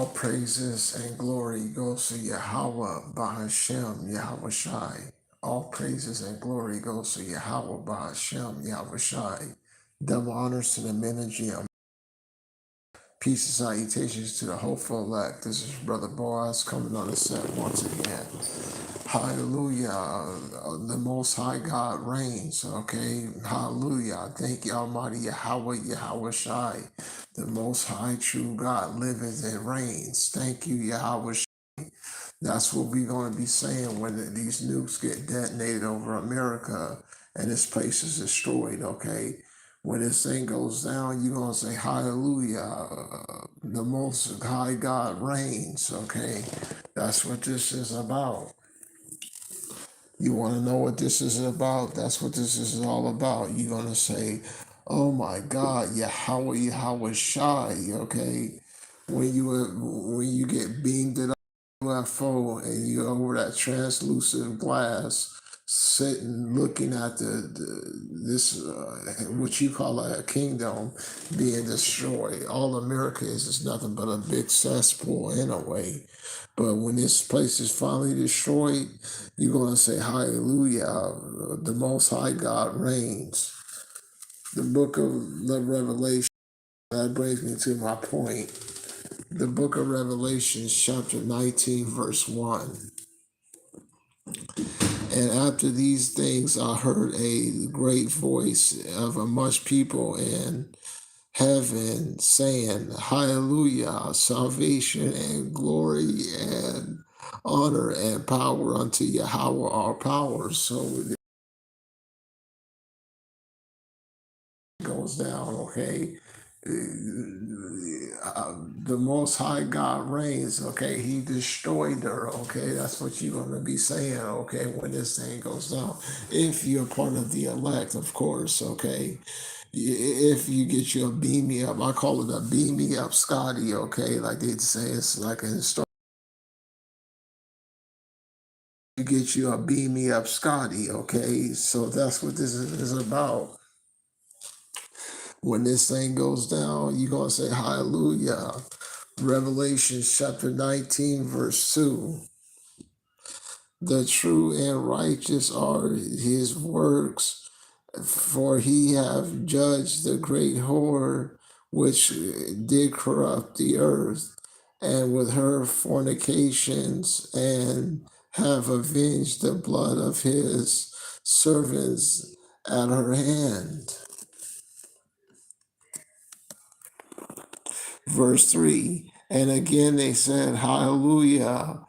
All praises and glory goes to Yahweh Bahashem Yahweh Shai. All praises and glory goes to Yahweh Bahashem Yahweh Shai. Double honors to the men of Jim. Peace and salutations to the hopeful elect. This is Brother Boaz coming on the set once again. Hallelujah. The Most High God reigns. Okay. Hallelujah. Thank you, Almighty Yahweh, Yahweh Shai. The Most High True God liveth and reigns. Thank you, Yahweh Shai. That's what we're going to be saying when these nukes get detonated over America and this place is destroyed. Okay. When this thing goes down, you're going to say, Hallelujah. The Most High God reigns. Okay. That's what this is about. You want to know what this is about? That's what this is all about. You're going to say, oh my God, Yahweh, Yahweh Shai, okay? When you get beamed it up UFO and you're over that translucent glass, sitting looking at this what you call a kingdom being destroyed. All America is nothing but a big cesspool in a way. But when this place is finally destroyed, you're going to say, Hallelujah, the Most High God reigns. The book of the Revelation, that brings me to my point. The book of Revelation, chapter 19, verse 1. And after these things, I heard a great voice of a much people in heaven saying, Hallelujah, salvation and glory and honor and power unto Yahweh our power. So it goes down, okay? The Most High God reigns, okay? He destroyed her, okay? That's what you're going to be saying, okay, when this thing goes down. If you're part of the elect, of course, okay? If you get your beam me up, I call it a beam me up Scotty, okay? Like they say, it's like a story. You get you a beam me up Scotty, okay? So that's what this is about. When this thing goes down, you're going to say, Hallelujah. Revelation chapter 19, verse 2. The true and righteous are his works, for he hath judged the great whore which did corrupt the earth, and with her fornications, and have avenged the blood of his servants at her hand. Verse 3. And again they said, Hallelujah.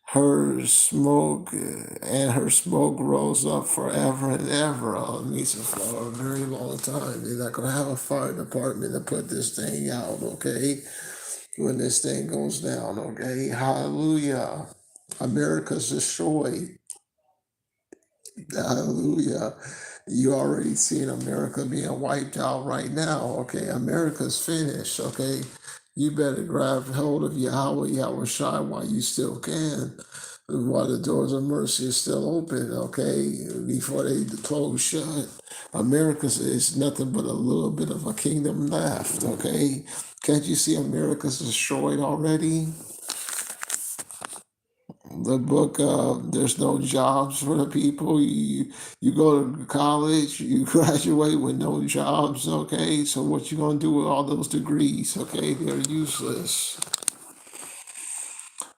Her smoke rose up forever and ever. It means for a very long time. They're not going to have a fire department to put this thing out, okay? When this thing goes down, okay? Hallelujah. America's destroyed. Hallelujah. You already seen America being wiped out right now, okay? America's finished, okay? You better grab hold of Yahweh, Yahweh Shai while you still can, while the doors of mercy is still open, okay? Before they close shut. America is nothing but a little bit of a kingdom left, okay? Can't you see America's destroyed already? The book there's no jobs for the people. You go to college, you graduate with no jobs, okay? So what you gonna do with all those degrees, okay? They're useless.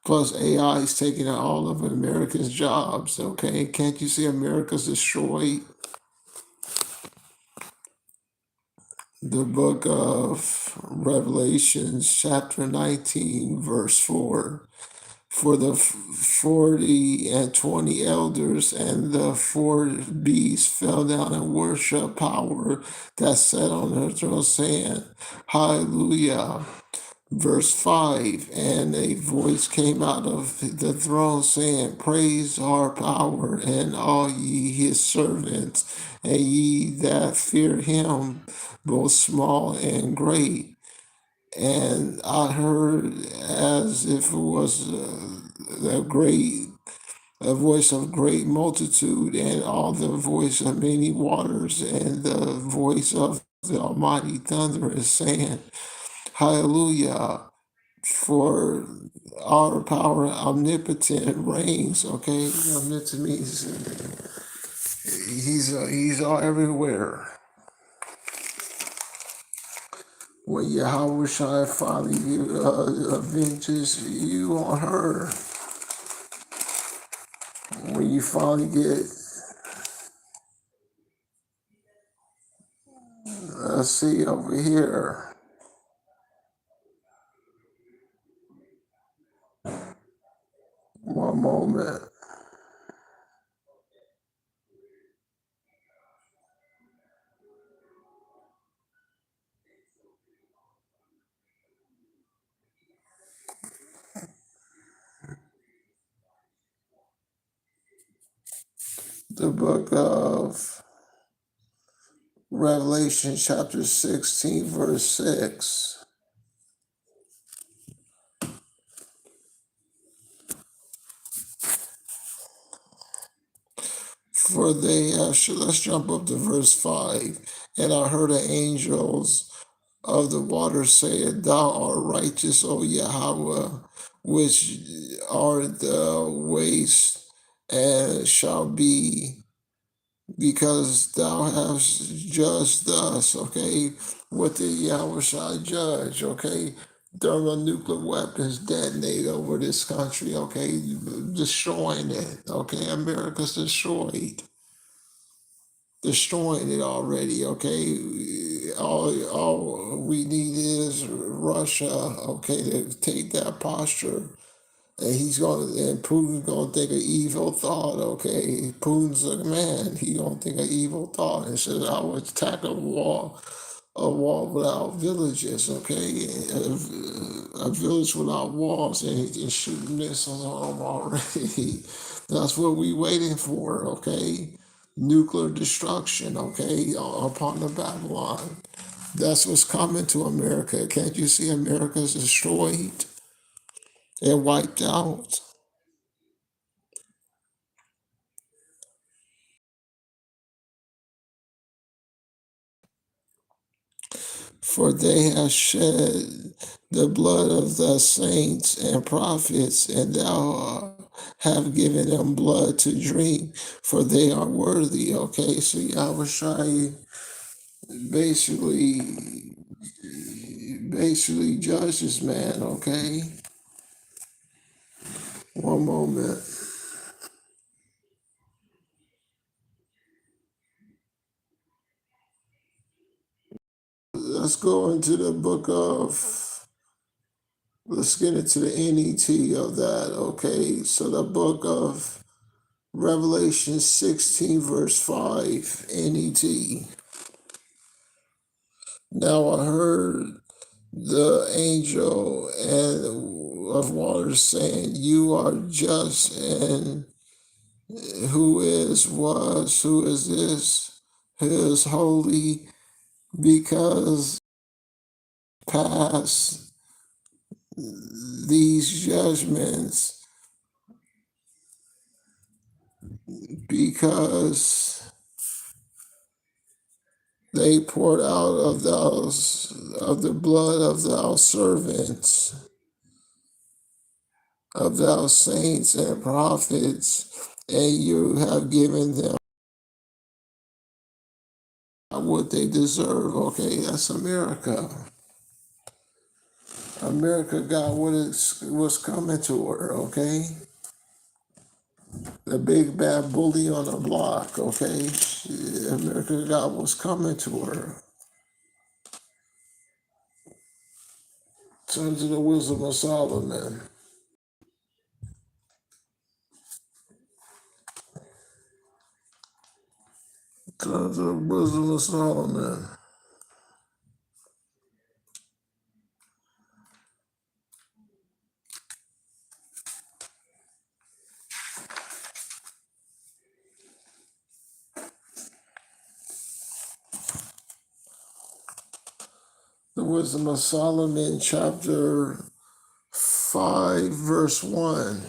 Plus AI is taking out all of America's jobs, okay? Can't you see America's destroyed? The book of Revelation, chapter 19, verse 4. For the 40 and 20 elders and the four beasts fell down and worshiped power that sat on her throne, saying, Hallelujah. Verse 5. And a voice came out of the throne saying, Praise our power, and all ye his servants, and ye that fear him, both small and great. And I heard as if it was a voice of great multitude, and all the voice of many waters, and the voice of the Almighty thunder is saying, Hallelujah. For our power omnipotent reigns, okay? Omnipotent means he's all everywhere. When Yahweh Shai finally avenges you on her, when you finally get, let's see over here, one moment. The book of Revelation, chapter 16, verse 6. For they have, let's jump up to verse 5. And I heard the angels of the water say, Thou art righteous, O Yahweh, which art the waste and shall be, because thou hast judged us, okay? What did Yahweh shall judge, okay? Thermonuclear weapons detonate over this country, okay? Destroying it, okay? America's destroying it already, okay? All we need is Russia, okay, to take that posture. And Putin's gonna think an evil thought, okay? Putin's a man, he gonna think an evil thought and says, I would attack a wall without villages, okay? A village without walls, and he's shooting missiles on them already. That's what we waiting for, okay? Nuclear destruction, okay, upon the Babylon. That's what's coming to America. Can't you see America's destroyed and wiped out? For they have shed the blood of the saints and prophets, and thou have given them blood to drink, for they are worthy. Okay, so Yahweh basically judges man, okay? One moment. Let's go into the book of, let's get into the NET of that, okay? So the book of Revelation 16, verse 5, NET. Now I heard the angel and of waters saying, You are just, and who is, was, who is this, who is holy, because pass these judgments, because they poured out of the blood of thou servants, of thou saints and prophets, and you have given them what they deserve. Okay, that's America. America got what's coming to her, okay? The big bad bully on the block, okay? America got what's coming to her. Turn to the wisdom of Solomon. Turn to the wisdom of Solomon. The wisdom of Solomon, chapter 5, verse 1.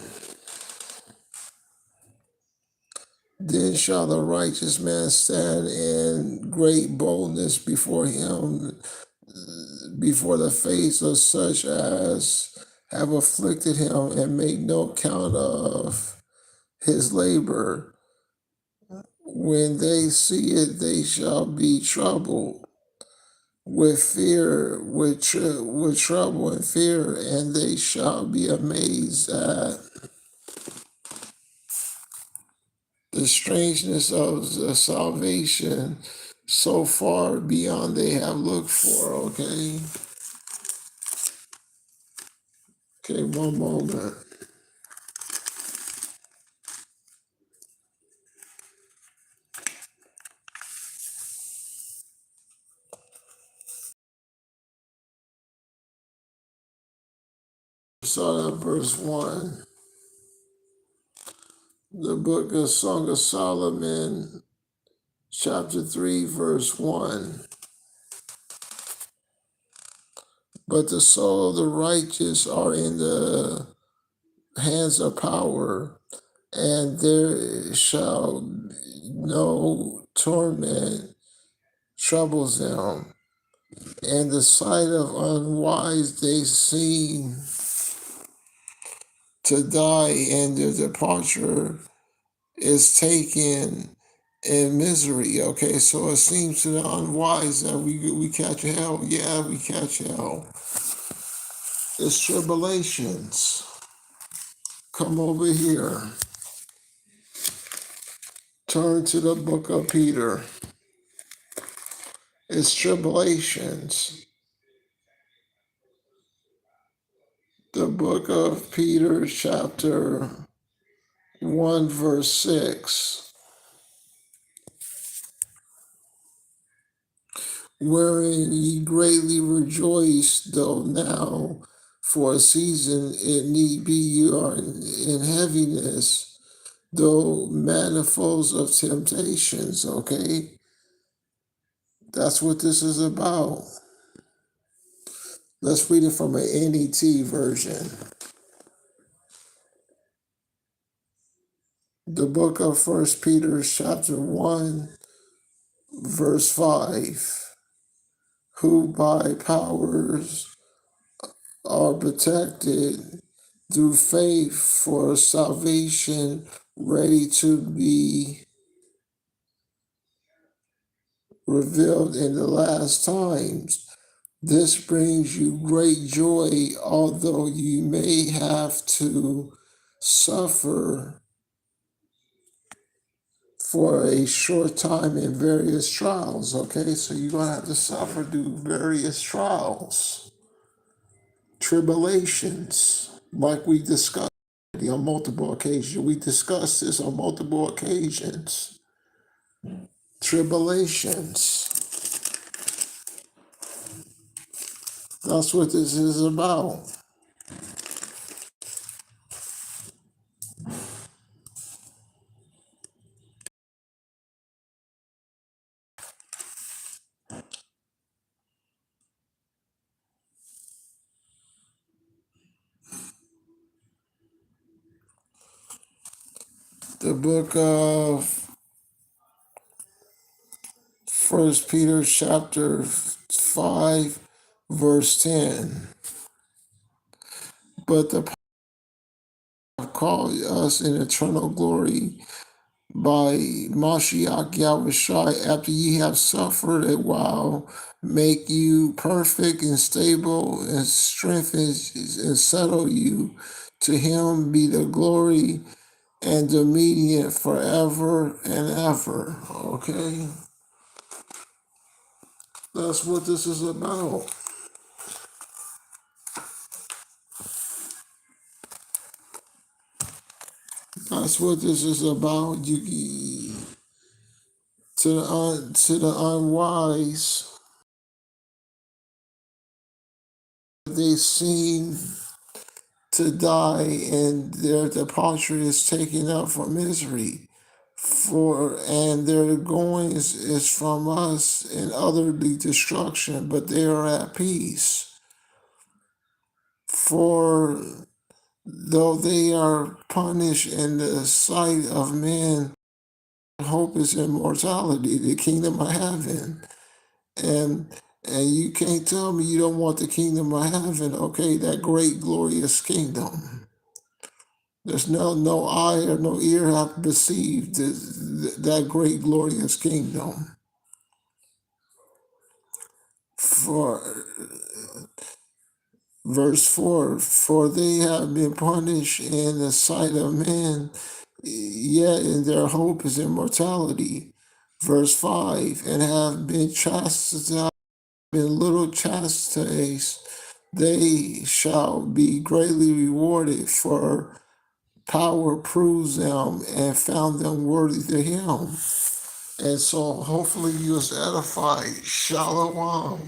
Then shall the righteous man stand in great boldness before him, before the face of such as have afflicted him and made no count of his labor. When they see it, they shall be troubled with fear, with trouble and fear, and they shall be amazed at the strangeness of the salvation so far beyond they have looked for. Okay, one moment. Start at verse 1. The book of Song of Solomon, chapter 3, verse 1. But the soul of the righteous are in the hands of power, and there shall no torment troubles them. And the sight of unwise they seem to die, and their departure is taken in misery. Okay, so it seems to the unwise that we catch hell. Yeah, we catch hell. It's tribulations. Come over here. Turn to the book of Peter. It's tribulations. The book of Peter, chapter 1, verse 6. Wherein ye greatly rejoice, though now for a season it need be you are in heaviness, though manifolds of temptations. Okay, that's what this is about. Let's read it from an NET version. The book of First Peter, chapter 1, verse 5. Who by powers are protected through faith for salvation ready to be revealed in the last times. This brings you great joy, although you may have to suffer for a short time in various trials. Okay, so you're going to have to suffer through various trials, tribulations, like we discussed on multiple occasions. We discussed this on multiple occasions. Tribulations. That's what this is about. The book of First Peter chapter 5, verse 10. But the call us in eternal glory by Mashiach Yahushai, after ye have suffered a while, make you perfect and stable and strengthen and settle you. To him be the glory and dominion forever and ever. Okay? That's what this is about. That's what this is about. To the unwise, they seem to die, and their departure is taken up for misery. And their going is from us and utterly destruction, but they are at peace. For though they are punished in the sight of men, hope is immortality, the kingdom of heaven. And And you can't tell me you don't want the kingdom of heaven, okay? That great, glorious kingdom. There's no eye or no ear have perceived that great, glorious kingdom. For verse 4, for they have been punished in the sight of men, yet in their hope is immortality. Verse 5, and have been chastised, been little chastised, they shall be greatly rewarded, for power proves them and found them worthy to him. And so hopefully you was edified. Shalom.